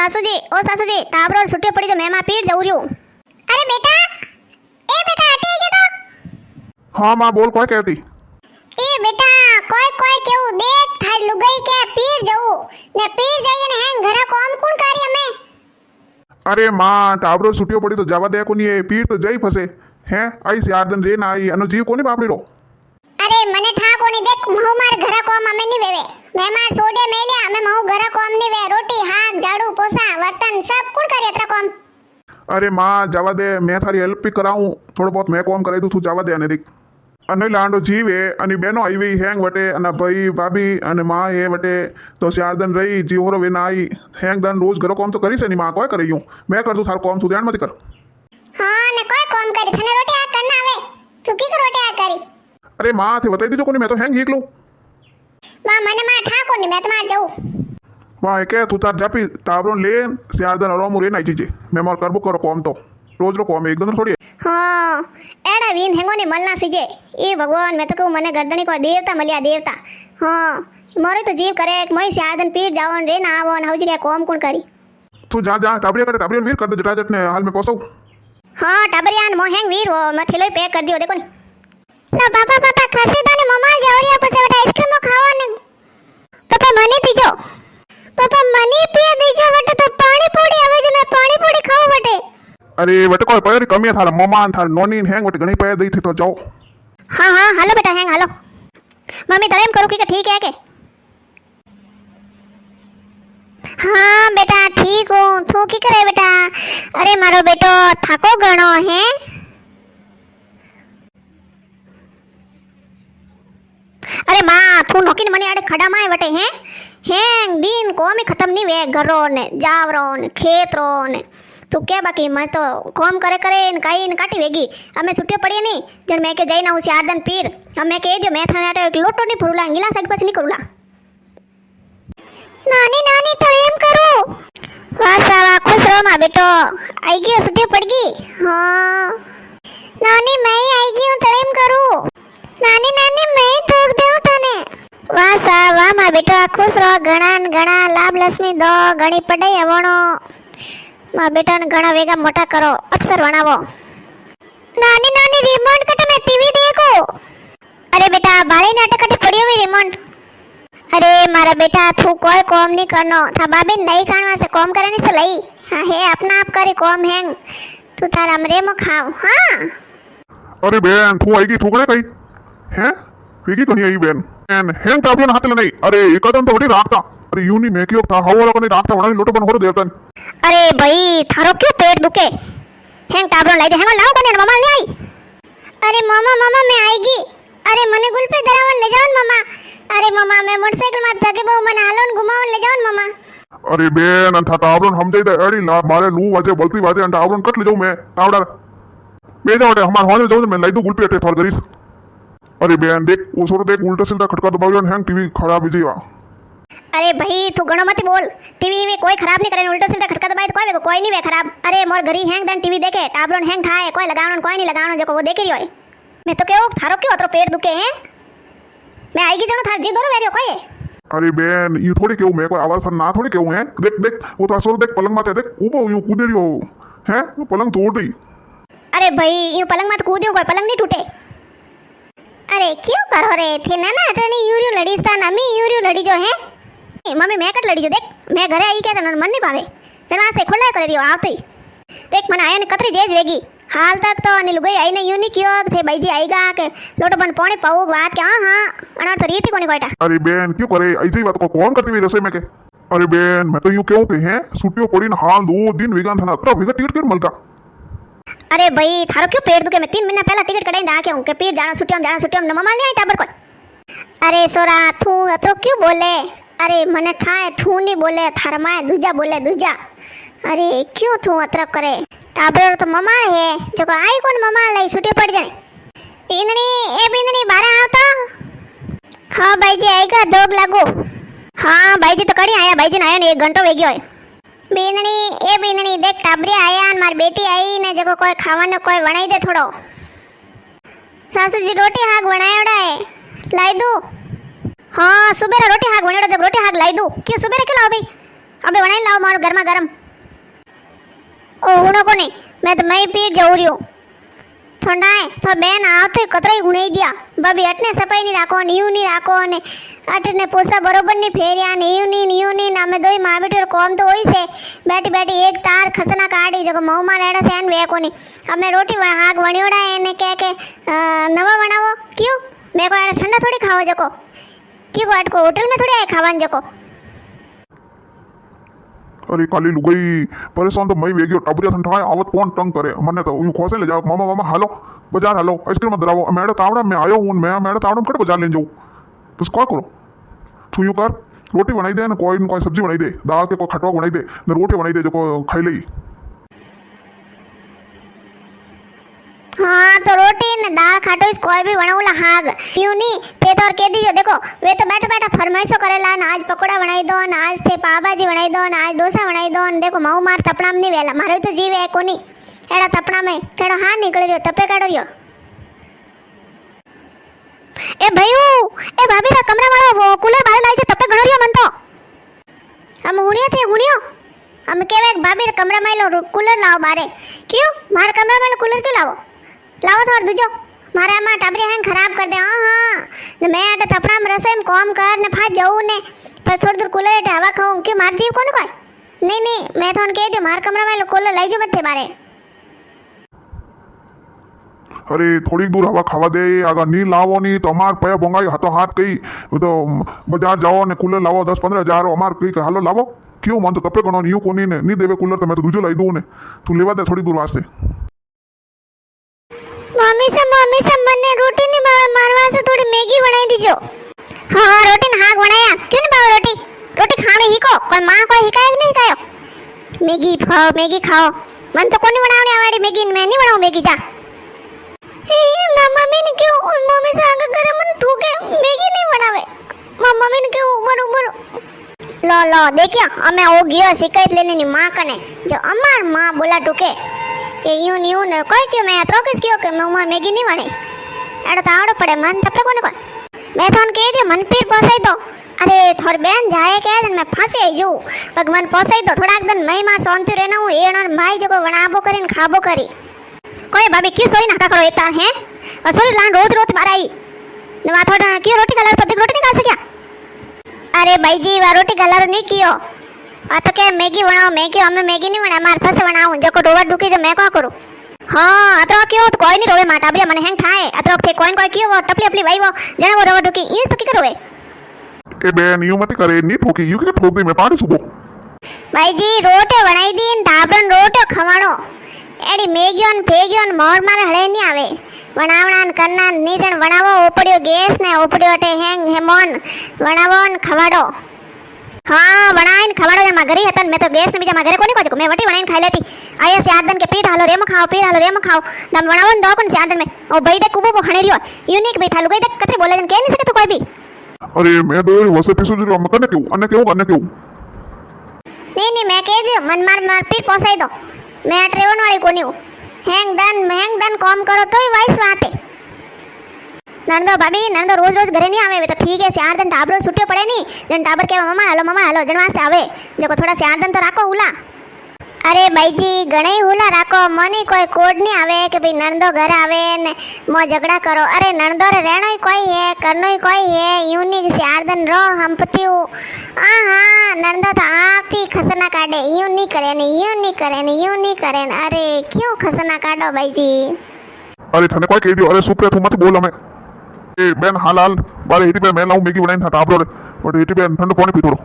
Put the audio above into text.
સાસુજી ટાબરો છૂટી પડી જો મેમાં પીર જવું રહ્યું. અરે બેટા હટી ગયો તો. હા માં બોલ કોઈ કહેતી. એ બેટા કોઈ કેવું દેખ થાર લુગઈ કે પીર જવું ને પીર જઈને ને હેંગ ઘરે કોમ કોણ કરી અમે. અરે માં ટાબરો છૂટ્યો પડી તો જવા દે કોની એ પીર તો જઈ ફસે હે આઈ શારદન રે ના આઈ એનો જીવ કોની બાપડીરો. અરે મને ઠાકોની દેખ મહુ માર ઘરે કોમ અમે ની વેવે મેમાર સોડે મેલ્યા અમે મહુ ઘરે કોમ ની વે રોટી હાક ઝાડુ પોસા વર્તન સબ કોણ કરી અત્ર કોમ. અરે માં જવા દે મેં તારી હેલ્પ બી કરાવું થોડો બહોત મેં કોમ કરાવી દઉં તું જવા દે અને દીક અને લાંડો જીવે અને બેનો આવી હેંગ વટે અને ભાઈ ભાભી અને માં એ વટે તો શારદન રહી જીવરો વે ના આઈ હેંગ દન રોજ ઘરો કોમ તો કરી છે ની માં કોઈ કરી હું મેં કર દઉં થાર કોમ તું ધ્યાન મત કર. હા ને કોઈ કોમ કરી તને રોટી હાક કર ના આવે તું કી રોટી હાક કરી. અરે માં થી બતાવી દીધો કોની મેં તો હેંગ એકલું. માં મને માં ઠાકોની મેં તમાર જવું. વાહ એ કે તું તાર જાપી ટાબરો લે શારદન અરોમુ રે નાઈ જીજે મેં માર કરબો કરો કોમ તો રોજ રો કોમ એકદમ થોડી. હા એડા વીન હેંગોની મલના સીજે એ ભગવાન મેં તો કહું મને ગરદણી કોઈ દેવતા મળ્યા દેવતા. હા મારે તો જીવ કરે કે મય શારદન પીર જાવન રે ના આવન હવજી કે કોમ કોણ કરી. તું જા ટાબરિયા કરે ટાબરિયા વીર કર દે જટાજટ ને હાલ મેં પોસું. હા ટાબરિયાન મો હેંગ વીર હો મેં થેલો પેક કરી દિયો દેખો ની. ના પાપા ખસે તો ને મમ્મા જાવરિયા પછી બેટા આઈસ્ક્રીમ ખાવા ને પાપા મને પીજો પાપા મને પી દીજો વટે તો પાણી પૂરી હવે જે મેં પાણી પૂરી ખાવ વટે. અરે વટે કોઈ પયરી કમી થાર મમ્મા થાર નોની હેંગ વટે ઘણી પય દઈ થી તો જાઓ. હા હાલો બેટા હેંગ હાલો મમ્મી તને એમ કરું કે ઠીક है કે. हाँ बेटा ठीक हूँ तू की करे बेटा. अरे मारो बेटो थाको गणो है. अरे माँ तू नौकी मनी आड़े खड़ा माए वटे हैं हेंग दिन को में खत्म नहीं वे घरो ने जावरो ने खेतरो ने તું કે બાકી મેં તો કોમ કરે ને કાઈ ને કાટી વેગી અમે છૂટ્યો પડીએ નહીં જણ મેં કે જઈને હું શારદન પીર અમે કે જો મેં થાને આટો એક લોટો નહીં ફરુલા ગિલાસ એક પછી નહીં કરુલા. નાની તો એમ કરું. વાહ સાવા ખુશ રહો માં બેટો આઈ ગયો છૂટ્યો પડ ગઈ. હા નાની મેં આઈ ગઈ હું તો એમ કરું. નાની મેં દૂધ દેઉં તને. વાહ સાવા માં બેટો ખુશ રહો ઘણા લાભ લક્ષ્મી દો ઘણી પડાઈ આવણો માં બેટાને ઘણા વેગા મોટા કરો અક્ષર ભણાવો. નાની રિમોટ કટ મે ટીવી દેખો. અરે બેટા બારે નાટક કટ પડ્યો વે રિમોટ. અરે મારા બેટા તું કોઈ કોમ નહીં કરનો થા બાબેન લઈ કાણવા से કોમ કરવાની से લઈ હા હે अपना आप करे કોમ હેંગ તું તારા મરે મો ખાવ. હા અરે બેન તું આઈ ગઈ ઠોકરે કઈ હે વેગી કની આઈ બેન એન હેંગ ટાબલો ના હાથ લે નહીં અરે એકદમ તો વટી રાખતા અરે યુની મેં કયો થા હવો લોકો ને રાખતા વણાની લોટો બન હોરો દેવતન. અરે ભાઈ થારો ક્यों पेट दुखे હેંગ ટાબલો લઈ દે હેંગ લાવ કોને મમ્મા લે આઈ. અરે મમ્મા મેં આઈ ગઈ. અરે મને ગુલ पे દરાવન ले जाओ मम्मा. अरे मम्मा मैं मोटरसाइकिल में भागे बहु मन हालोन घुमावन ले जाओ मम्मा. અરે બેન અંથા ટાબલો સમજાઈ દે એડી લા મારે લૂ વાજે બલતી વાજે અંથા ટાબલો કટ લે જાઉં મેં આવડા બે જાવ હમાર હોને જાઉં मैं लाई दो गुल पे अटे थोर करीस. अरे बेन देख वो सोरो देख उल्टा सीधा खटका दबाव्यो ने हैंग टीवी खराब ही जीवा. अरे भाई तू घणो मत बोल टीवी में कोई खराब नहीं करे उल्टा सीधा खटका दबाए तो कोई नहीं वे खराब. अरे मोर घरी हैंग दन टीवी देखे टाबलो हैंग थाए कोई लगावण कोई नहीं लगावण जो वो देखे रही होय. मैं तो केવો थारो क्यों अतरो पेट दुखे हैं मैं आई गई जणो थार जी दोरो वेरियो कोई. अरे बेन ये थोड़ी केવું मैं कोई आवाज पर ना थोड़ी केવું है देख वो तो सोरो देख पलंग माथे देख ऊबो यूं कूदे रियो है पलंग तोड़ दी. अरे भाई यूं पलंग मत कूद्यो कोई पलंग नहीं टूटे. अरे क्यों करो रे थे ना तने यूरियो लड़ीस्ता ना मी यूरियो लड़ी जो है मम्मी मैं कट लड़ी जो देख मैं घरे आई के तने मन नहीं भावे जना से खुला करे रियो आवती देख मन आया ने कतरी जेज वेगी हाल तक तो अनिल गई आई ने यूनिक क्यों थे भाईजी आईगा के लोटो बन पौने पाऊ बात के हां अना तो रीति कोनी कोटा. अरे बेन क्यों करे ऐसी बात को कौन करती हुई रसोई में के. अरे बेन मैं तो यूं क्यों के हैं छुट्टियों पड़ी ना हाल 2 दिन वेगान था ना तो वेगा टिकट क्यों मिलता. अरे भाई थारो क्यों पेट दुखे मैं 3 महीना पहला टिकट कटाई डाके हूं के पीर जाना छुट्टियों न मम्मा ले आई टाबर कोई. अरे सोरा तू तो क्यों बोले. अरे मने ठाए तू नहीं बोले थार माए दूजा बोले दूजा. अरे क्यों तू अतरक करे टाबर तो मम्मा है जो को आई कोन मम्मा लई छुट्टी पड़ जाए. बिंदनी बारे आवता. हाँ भाईजी आएगा दोग लागो. हाँ भाईजी तो कड़ी आया भाईजी ने आया ने 1 घंटो वे गयो है. बिंदनी देख टाबरी आया न मार बेटी आई ने जको कोई खावानो कोई वणाई दे थोड़ो. सासू जी रोटी हाग वणायोड़ा है लाई दू. हाँ सुबेरा रोटी हाग वणायोड़ा जब रोटी हाग लाई दू क्यों सुबेरा क्यों लाओ भाई अबे बनाई लाओ मारो गर्मा गरम ओ उनो को नहीं मैं तो मई पीट जाऊँ रही हूँ ठंडा है तो बेन आवते कतराई गुणाई दिया भाभी अटने सफाई नहीं राखो न्यू नहीं राखो ने अटने पोसा बरोबर नहीं फेरिया न्यू नहीं અમે દોઈ માં બેઠો કોમ તો હોય છે બેઠી બેઠી એક તાર ખસના કાઢી જો મઉ માં રેડા સેન વે કોની અમે રોટી હાગ વણ્યોડા એને કે નવા બનાવો ક્યું મેં કોઈ ઠંડા થોડી ખાવો જકો क्यों को अटको होटल में थोड़ी आए खावान जको अरे काली लुगाई परेशान तो मई वेगी टबरिया ठंडा आवत कौन तंग करे मने तो यूं खोसे ले जाओ मामा मामा हालो बाजार हालो आइसक्रीम दरावो मेरे तावड़ा में आयो हूं मैं मेरे तावड़ा में कट बाजार ले जाऊं बस क्या करो तू यूं कर रोटी बनाई दे ना कोई सब्जी बनाई दे दाल के कोई खटवा बनाई दे ना रोटी बनाई दे जो खाई लई हाँ तो रोटी ने दाल खाटो इस कोई भी बनाऊला हाग क्यों नहीं पे तो और कह दीजिए देखो वे तो बैठा बैठा फरमाइशो करेला ना आज पकोड़ा बनाई दो ना आज थे पाव भाजी बनाई दो ना आज डोसा बनाई दो ने देखो मऊ मार तपड़ा में नहीं वेला मारे तो जीव है कोनी एड़ा तपड़ा में थोड़ा हाथ निकल रियो तपे काढो रियो ए भयू ए भाभी रा कमरा वाला वो कूलर बाहर लाई छे तपे घणो रियो मन तो हम हुनियो हम केवे भाभी रा कमरा में लो कूलर लाओ बारे क्यों मार कमरा में कूलर क्यों लाओ लाओ थोड़ा दूजो मारे आमा टाबरी हैंग खराब कर दे हाँ ने मैं आटे तपड़ा में रसोई में काम कर ने फाट जाऊं ने पर थोड़ी दूर कूलर हेठ हवा खाऊं क्यों मार जीव कोने कोई नहीं मैं थोन कह दियो मार कमरा में कूलर लाई जो मत थे बारे अरे थोड़ी दूर हवा खावा दे अगर नी लावो नी तो अमार पया बोंगाई हाथों हाथ कई तो बाजार जाओ ने कूलर लावो 10-15 हजार अमार कई हालो लावो क्यों मन तो तपे गणो नी कोनी ने नी देवे कूलर तो मैं तो दूजो लाई दूं ने तू लेवा दे थोड़ी दूर वास्ते मम्मी से मने रोटी नहीं मारवा से थोड़ी मैगी बनाई दीजो हाँ रोटी ने हाग बनाया क्यों नहीं बाव रोटी खाने ही को कोई मां कोई हिकाय नहीं हिकायो मैगी खाओ मन तो कोनी बनावने आवाड़ी मैगी मैं नहीं बनाऊं मैगी जा ना मम्मी ने क्यों मम्मी से आगे करे मन ठूके मैगी नहीं बनावे मम्मी ने क्यों मरो लो देखियो हमें हो गयो शिकायत लेने नी मां कने जो अमार मां बोला ठूके के यूं ने कोई क्यों मैं अतरो किस क्यों के मैं उमर मैगी नहीं बने एड़ा तावड़ो पड़े मन तपे कोने कोई मैं थोन कह दियो मन पीर पोसाई दो अरे थोर बेन जाए के दिन मैं फांसी आई जू भगवान पोसाई दो थोड़ा दिन मैं मार शांति रहना हूं एण भाई जो बनाबो करीन खाबो करी कोई भाभी क्यों सोई नाका करो एता है असोई लान रोज बार आई ने वा थोड़ा क्यों रोटी कलर पर रोटी निकाल सकिया अरे भाई जी वा रोटी कलर नहीं कियो आ तो के मैगी बनाओ मैगी हमें मैगी नहीं बना मार फस बनाऊं जको रोवा डुकी जो मैं का करूं हां अतरो क्यों तो कोई नहीं रोवे माटा बरे मन हैंग थाए अतरो के कोई क्यों वो टपली अपली वाई वो जने वो रोवा डुकी ये तो की करोवे ए बेन यूं मत करे नी ठोकी यूं के ठोक दे मैं पानी सुबो भाई जी रोटी बनाई दी ढाबरन रोटी खवाणो एडी मैगीओन फेगीओन मोर मारे हळे नहीं आवे बनावणान करना नी जण बनावो ओपड़ियो गैस ने ओपड़ियो अटे हैंग हेमोन बनावोन खवाडो हाँ बनाइन खवाड़ो जमा घरी हतन मैं तो गैस ने बीजा मा घरे कोनी को मैं वटी बनाइन खाई लेती आया सियादन के पीठ हालो रेम खाओ दम बनावन दो कोन सियादन में ओ भाई दे कुबो हणे रियो यूनिक बैठा लुगाई दे कतरे बोले जन के नहीं सके तो कोई भी अरे मैं तो वसे पिसु जो मकने क्यों नहीं मैं कह दियो मन मार पीठ पोसाई दो मैं ट्रेवन वाली कोनी हूं हैंग दन काम करो तोय वाइस बात है नंदो भाभी नंदो रोज घरे नहीं आवे तो ठीक है 4 दिन टाबरो छुट्टियो पड़े नहीं जन टाबर के मम्मा हेलो जनवा से आवे जको थोड़ा 4 दिन तो राखो हुला अरे भाई जी गणे हुला राखो मनी कोई कोड नहीं आवे कि भाई नंदो घर आवे ने मो झगड़ा करो अरे नंदो रे रहनो ही कोई है करनो ही कोई है यूनिक 4 दिन रो हम पतियो हाँ नंदो तो आपती खसना काटे यूं नहीं करे ने अरे क्यों खसना काटो भाई जी अरे थने कोई कह दियो अरे सुप्रिया तू मत बोल हमें ए बेन हालाल बारे हेटी पे मैं लाऊं मैगी बनाइन था टाबरो रे बट हेटी पे ठंडो पानी पी थोड़ो